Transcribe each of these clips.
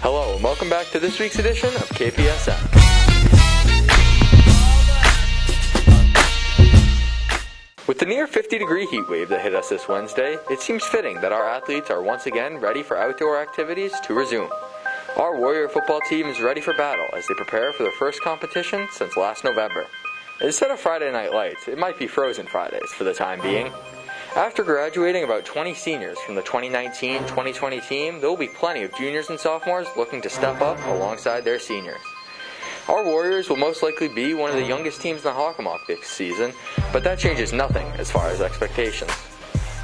Hello and welcome back to this week's edition of KPSN. With the near 50-degree heat wave that hit us this Wednesday, it seems fitting that our athletes are once again ready for outdoor activities to resume. Our Warrior football team is ready for battle as they prepare for their first competition since last November. Instead of Friday Night Lights, it might be Frozen Fridays for the time being. After graduating about 20 seniors from the 2019-2020 team, there will be plenty of juniors and sophomores looking to step up alongside their seniors. Our Warriors will most likely be one of the youngest teams in the Hockomock this season, but that changes nothing as far as expectations.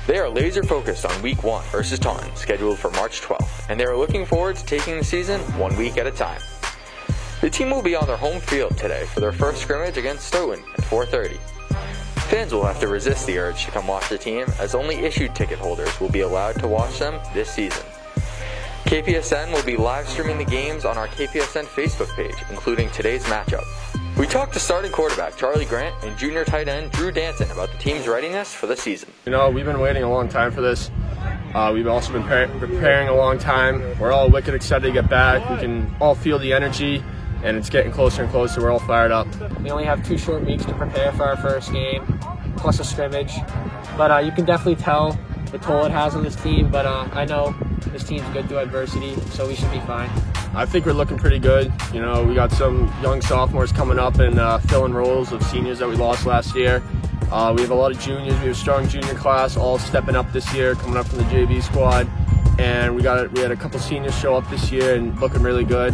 They are laser focused on Week 1 versus Taunton, scheduled for March 12th, and they are looking forward to taking the season 1 week at a time. The team will be on their home field today for their first scrimmage against Stoughton at 4:30. Fans will have to resist the urge to come watch the team, as only issued ticket holders will be allowed to watch them this season. KPSN will be live streaming the games on our KPSN Facebook page, including today's matchup. We talked to starting quarterback Charlie Grant and junior tight end Drew Danton about the team's readiness for the season. We've been waiting a long time for this. We've also been preparing a long time. We're all wicked excited to get back. We can all feel the energy, and it's getting closer and closer. We're all fired up. We only have 2 short weeks to prepare for our first game, plus a scrimmage. But you can definitely tell the toll it has on this team. But I know this team's good through adversity, so we should be fine. I think we're looking pretty good. We got some young sophomores coming up and filling roles of seniors that we lost last year. We have a lot of juniors. We have a strong junior class, all stepping up this year, coming up from the JV squad. And we had a couple seniors show up this year and looking really good.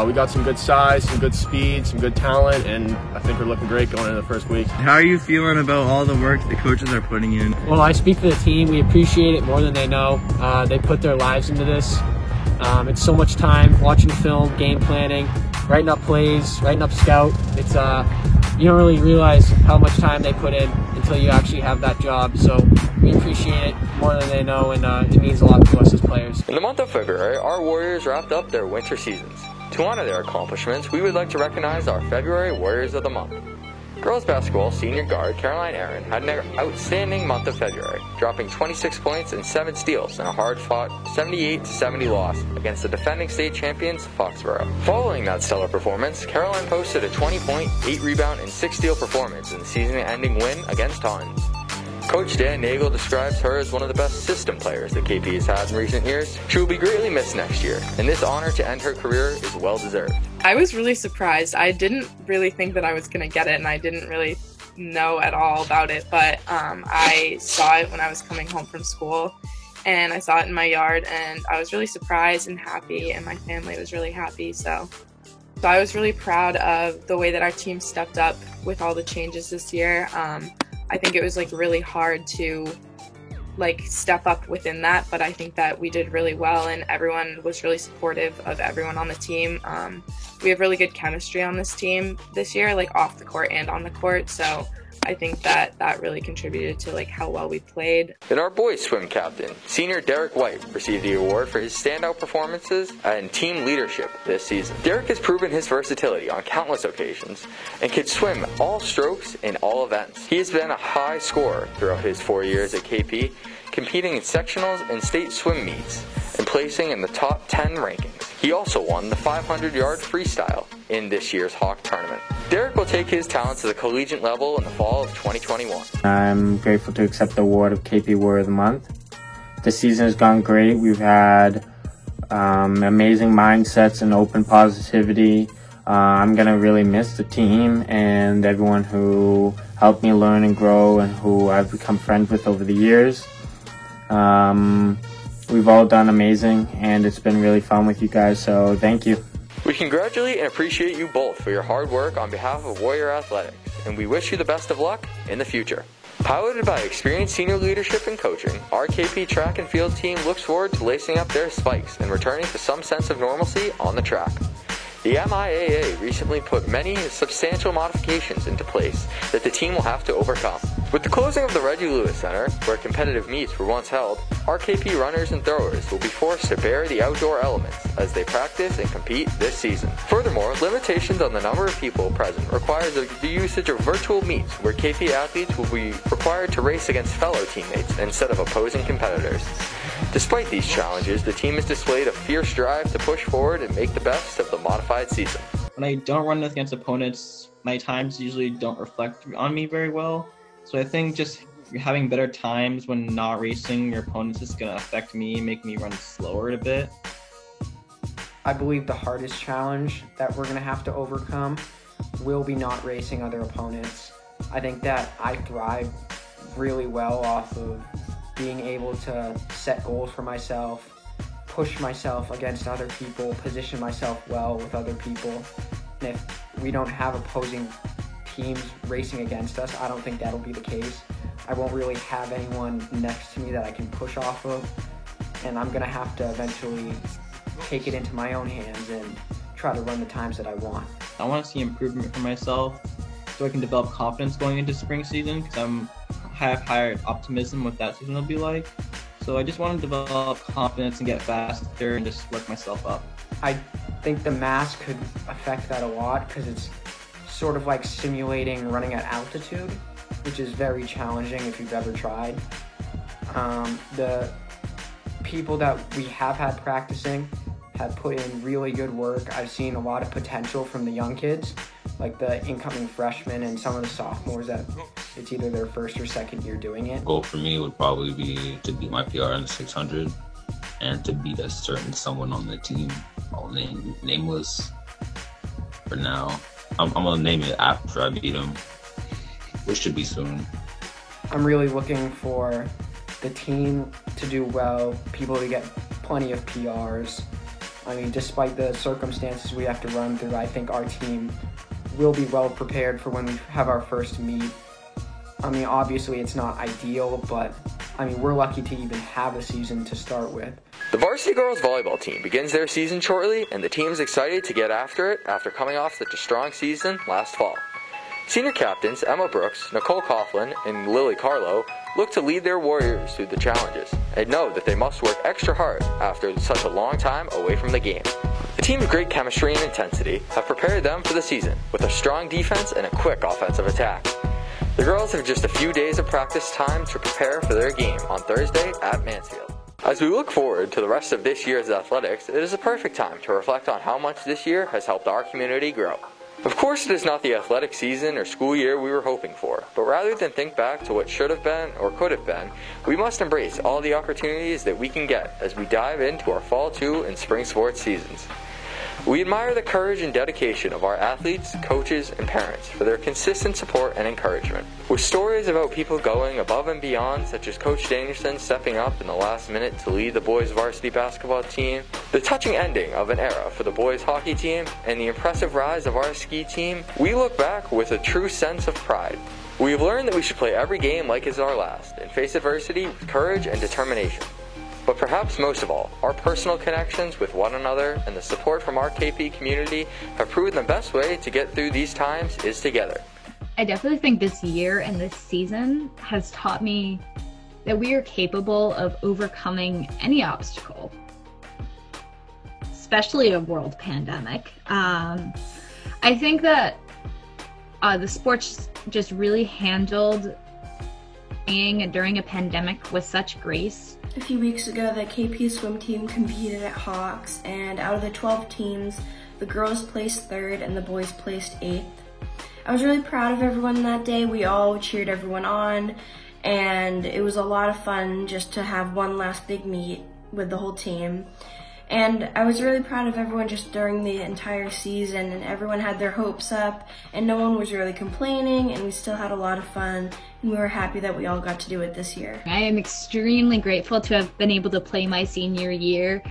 We got some good size, some good speed, some good talent, and I think we're looking great going into the first week. How are you feeling about all the work the coaches are putting in? Well, I speak for the team. We appreciate it more than they know. They put their lives into this. It's so much time watching film, game planning, writing up plays, writing up scout. It's you don't really realize how much time they put in until you actually have that job. So we appreciate it more than they know, and it means a lot to us as players. In the month of February, our Warriors wrapped up their winter seasons. To honor their accomplishments, we would like to recognize our February Warriors of the Month. Girls basketball senior guard Caroline Aaron had an outstanding month of February, dropping 26 points and 7 steals in a hard-fought 78-70 loss against the defending state champions Foxborough. Following that stellar performance, Caroline posted a 20-point, 8-rebound, and 6-steal performance in the season-ending win against Taunton. Coach Dan Nagel describes her as one of the best system players that KP has had in recent years. She will be greatly missed next year, and this honor to end her career is well deserved. I was really surprised. I didn't really think that I was going to get it, and I didn't really know at all about it, but I saw it when I was coming home from school, and I saw it in my yard, and I was really surprised and happy, and my family was really happy, so I was really proud of the way that our team stepped up with all the changes this year. I think it was really hard to step up within that, but I think that we did really well, and everyone was really supportive of everyone on the team. We have really good chemistry on this team this year, off the court and on the court, so I think that really contributed to how well we played. And our boys swim captain, senior Derek White, received the award for his standout performances and team leadership this season. Derek has proven his versatility on countless occasions and can swim all strokes in all events. He has been a high scorer throughout his 4 years at KP, competing in sectionals and state swim meets and placing in the top 10 rankings. He also won the 500-yard freestyle in this year's Hawk tournament. Derek will take his talents to the collegiate level in the fall of 2021. I'm grateful to accept the award of KP Warrior of the Month. The season has gone great. We've had amazing mindsets and open positivity. I'm going to really miss the team and everyone who helped me learn and grow and who I've become friends with over the years. We've all done amazing, and it's been really fun with you guys, so thank you. We congratulate and appreciate you both for your hard work on behalf of Warrior Athletics, and we wish you the best of luck in the future. Piloted by experienced senior leadership and coaching, our KP track and field team looks forward to lacing up their spikes and returning to some sense of normalcy on the track. The MIAA recently put many substantial modifications into place that the team will have to overcome. With the closing of the Reggie Lewis Center, where competitive meets were once held, our KP runners and throwers will be forced to bear the outdoor elements as they practice and compete this season. Furthermore, limitations on the number of people present requires the usage of virtual meets where KP athletes will be required to race against fellow teammates instead of opposing competitors. Despite these challenges, the team has displayed a fierce drive to push forward and make the best of the modified season. When I don't run against opponents, my times usually don't reflect on me very well. So I think just having better times when not racing your opponents is going to affect me, make me run slower a bit. I believe the hardest challenge that we're going to have to overcome will be not racing other opponents. I think that I thrive really well off of being able to set goals for myself, push myself against other people, position myself well with other people. And if we don't have opposing teams racing against us, I don't think that'll be the case. I won't really have anyone next to me that I can push off of, and I'm going to have to eventually take it into my own hands and try to run the times that I want. I want to see improvement for myself so I can develop confidence going into spring season, because I have higher optimism what that season will be like. So I just want to develop confidence and get faster and just work myself up. I think the mask could affect that a lot because it's sort of like simulating running at altitude, which is very challenging if you've ever tried. The people that we have had practicing have put in really good work. I've seen a lot of potential from the young kids, like the incoming freshmen and some of the sophomores that it's either their first or second year doing it. Goal for me would probably be to beat my PR in the 600 and to beat a certain someone on the team. I'll name nameless for now. I'm going to name it after I beat him, which should be soon. I'm really looking for the team to do well, people to get plenty of PRs. I mean, despite the circumstances we have to run through, I think our team will be well prepared for when we have our first meet. I mean, obviously it's not ideal, but I mean, we're lucky to even have a season to start with. The varsity girls volleyball team begins their season shortly, and the team is excited to get after it after coming off such a strong season last fall. Senior captains Emma Brooks, Nicole Coughlin, and Lily Carlo look to lead their warriors through the challenges and know that they must work extra hard after such a long time away from the game. The team's great chemistry and intensity have prepared them for the season with a strong defense and a quick offensive attack. The girls have just a few days of practice time to prepare for their game on Thursday at Mansfield. As we look forward to the rest of this year's athletics, it is a perfect time to reflect on how much this year has helped our community grow. Of course, it is not the athletic season or school year we were hoping for, but rather than think back to what should have been or could have been, we must embrace all the opportunities that we can get as we dive into our Fall 2 and Spring Sports seasons. We admire the courage and dedication of our athletes, coaches, and parents for their consistent support and encouragement. With stories about people going above and beyond, such as Coach Danielson stepping up in the last minute to lead the boys varsity basketball team, the touching ending of an era for the boys hockey team, and the impressive rise of our ski team, we look back with a true sense of pride. We have learned that we should play every game like it's our last and face adversity with courage and determination. But perhaps most of all, our personal connections with one another and the support from our KP community have proven the best way to get through these times is together. I definitely think this year and this season has taught me that we are capable of overcoming any obstacle, especially a world pandemic. I think that the sports just really handled being during a pandemic with such grace. A few weeks ago, the KP swim team competed at Hawks, and out of the 12 teams, the girls placed 3rd and the boys placed 8th. I was really proud of everyone that day. We all cheered everyone on, and it was a lot of fun just to have one last big meet with the whole team. And I was really proud of everyone just during the entire season, and everyone had their hopes up, and no one was really complaining, and we still had a lot of fun, and we were happy that we all got to do it this year. I am extremely grateful to have been able to play my senior year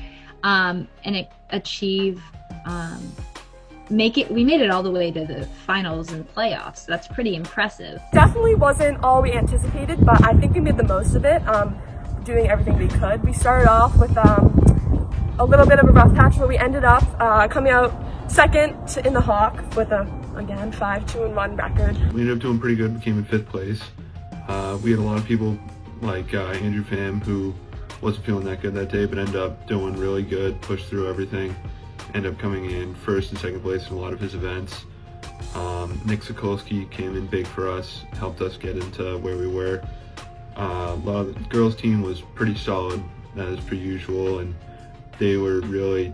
and achieve, we made it all the way to the finals and playoffs. That's pretty impressive. Definitely wasn't all we anticipated, but I think we made the most of it, doing everything we could. We started off with a little bit of a rough patch, but we ended up coming out second in the Hawk with a, again, 5-2-1 record. We ended up doing pretty good, came in 5th place. We had a lot of people like Andrew Pham, who wasn't feeling that good that day, but ended up doing really good, pushed through everything, ended up coming in 1st and 2nd place in a lot of his events. Nick Sokolsky came in big for us, helped us get into where we were. A lot of the girls' team was pretty solid. as per usual, and they were really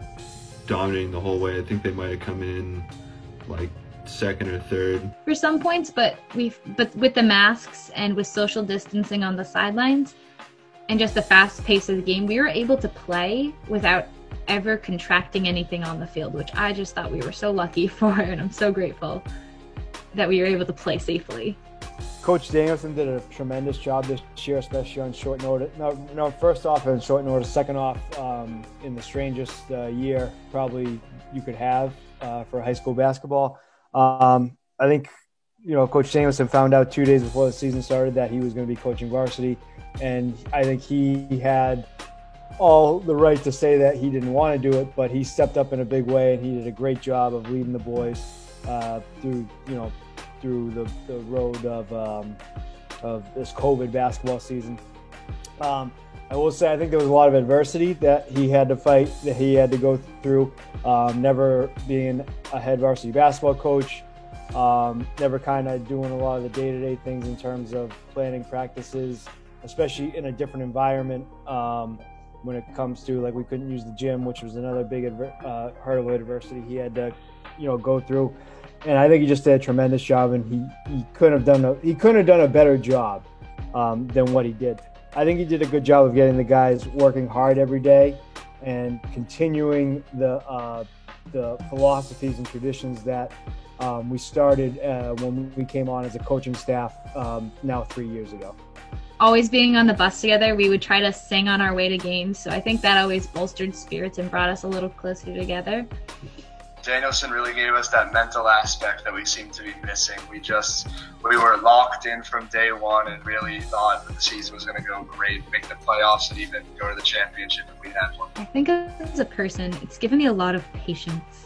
dominating the whole way. I think they might have come in like second or third for some points, but with the masks and with social distancing on the sidelines and just the fast pace of the game, we were able to play without ever contracting anything on the field, which I just thought we were so lucky for, and I'm so grateful that we were able to play safely. Coach Danielson did a tremendous job this year, especially on short notice. No, first off on short notice, second off in the strangest year probably you could have for high school basketball. I think, Coach Danielson found out 2 days before the season started that he was going to be coaching varsity, and I think he had all the right to say that he didn't want to do it, but he stepped up in a big way, and he did a great job of leading the boys through the road of this COVID basketball season. I will say I think there was a lot of adversity that he had to fight, that he had to go through. Never being a head varsity basketball coach, never kind of doing a lot of the day-to-day things in terms of planning practices, especially in a different environment. When it comes to, like, we couldn't use the gym, which was another big hurdle of adversity he had to, go through. And I think he just did a tremendous job, and he couldn't have done a better job than what he did. I think he did a good job of getting the guys working hard every day and continuing the philosophies and traditions that we started when we came on as a coaching staff now 3 years ago. Always being on the bus together, we would try to sing on our way to games, so I think that always bolstered spirits and brought us a little closer together. Danielson really gave us that mental aspect that we seem to be missing. We were locked in from day one and really thought that the season was going to go great, make the playoffs, and even go to the championship if we had one. I think as a person, it's given me a lot of patience.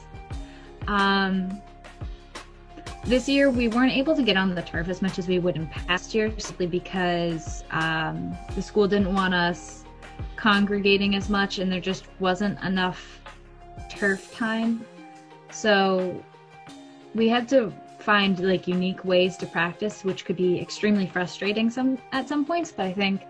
This year, we weren't able to get on the turf as much as we would in past years, simply because the school didn't want us congregating as much, and there just wasn't enough turf time. So we had to find unique ways to practice, which could be extremely frustrating at some points, but I think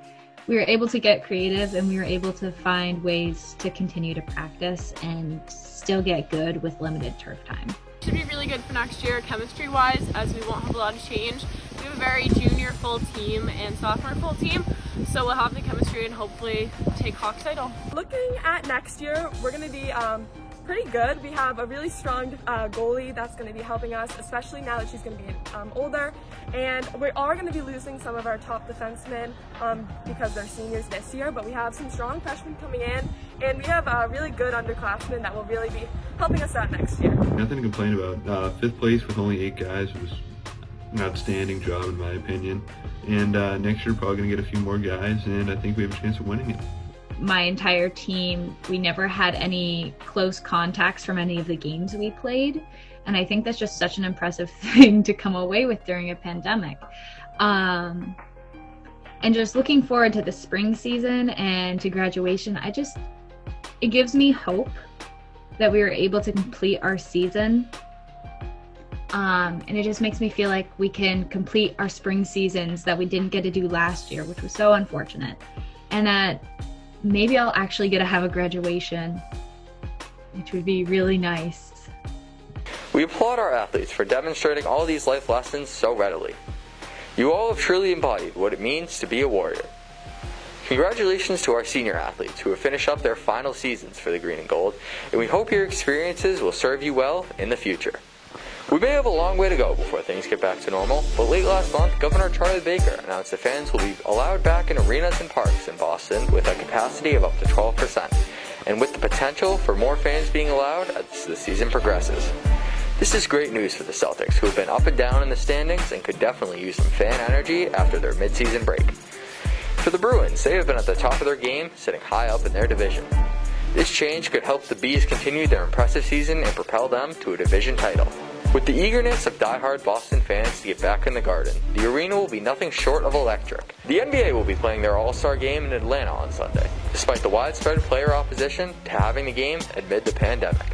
we were able to get creative, and we were able to find ways to continue to practice and still get good with limited turf time. Should be really good for next year chemistry-wise, as we won't have a lot of change. We have a very junior full team and sophomore full team, so we'll have the chemistry and hopefully take Hawks title. Looking at next year, we're going to be pretty good. We have a really strong goalie that's going to be helping us, especially now that she's going to be older. And we are going to be losing some of our top defensemen because they're seniors this year, but we have some strong freshmen coming in, and we have really good underclassmen that will really be helping us out next year. Nothing to complain about. Fifth place with only 8 guys was an outstanding job in my opinion. And next year probably going to get a few more guys, and I think we have a chance of winning it. My entire team, we never had any close contacts from any of the games we played, and I think that's just such an impressive thing to come away with during a pandemic. And just looking forward to the spring season and to graduation, it gives me hope that we were able to complete our season, and it just makes me feel like we can complete our spring seasons that we didn't get to do last year, which was so unfortunate, and that maybe I'll actually get to have a graduation, which would be really nice. We applaud our athletes for demonstrating all these life lessons so readily. You all have truly embodied what it means to be a warrior. Congratulations to our senior athletes who have finished up their final seasons for the Green and Gold, and we hope your experiences will serve you well in the future. We may have a long way to go before things get back to normal, but late last month, Governor Charlie Baker announced that fans will be allowed back in arenas and parks in Boston with a capacity of up to 12%, and with the potential for more fans being allowed as the season progresses. This is great news for the Celtics, who have been up and down in the standings and could definitely use some fan energy after their mid-season break. For the Bruins, they have been at the top of their game, sitting high up in their division. This change could help the Bees continue their impressive season and propel them to a division title. With the eagerness of die-hard Boston fans to get back in the Garden, the arena will be nothing short of electric. The NBA will be playing their All-Star game in Atlanta on Sunday, despite the widespread player opposition to having the game amid the pandemic.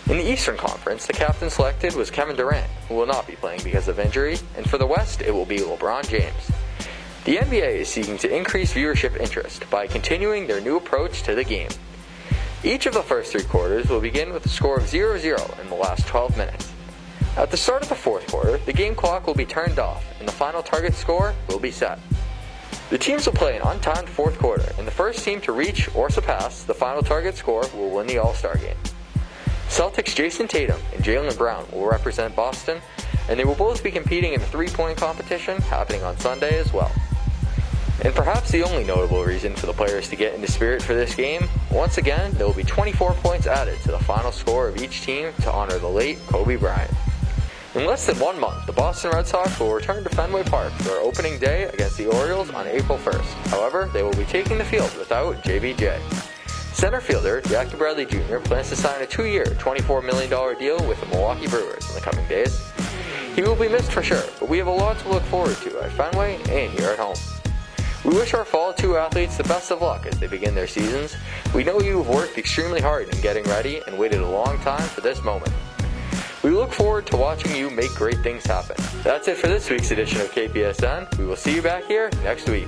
In the Eastern Conference, the captain selected was Kevin Durant, who will not be playing because of injury, and for the West, it will be LeBron James. The NBA is seeking to increase viewership interest by continuing their new approach to the game. Each of the first 3 quarters will begin with a score of 0-0 in the last 12 minutes. At the start of the 4th quarter, the game clock will be turned off and the final target score will be set. The teams will play an untimed 4th quarter, and the first team to reach or surpass the final target score will win the All-Star game. Celtics' Jason Tatum and Jaylen Brown will represent Boston, and they will both be competing in the 3-point competition happening on Sunday as well. And perhaps the only notable reason for the players to get into spirit for this game, once again, there will be 24 points added to the final score of each team to honor the late Kobe Bryant. In less than 1 month, the Boston Red Sox will return to Fenway Park for their opening day against the Orioles on April 1st. However, they will be taking the field without JBJ. Center fielder Jackie Bradley Jr. plans to sign a 2-year, $24 million deal with the Milwaukee Brewers in the coming days. He will be missed for sure, but we have a lot to look forward to at Fenway and here at home. We wish our Fall 2 athletes the best of luck as they begin their seasons. We know you have worked extremely hard in getting ready and waited a long time for this moment. We look forward to watching you make great things happen. That's it for this week's edition of KPSN. We will see you back here next week.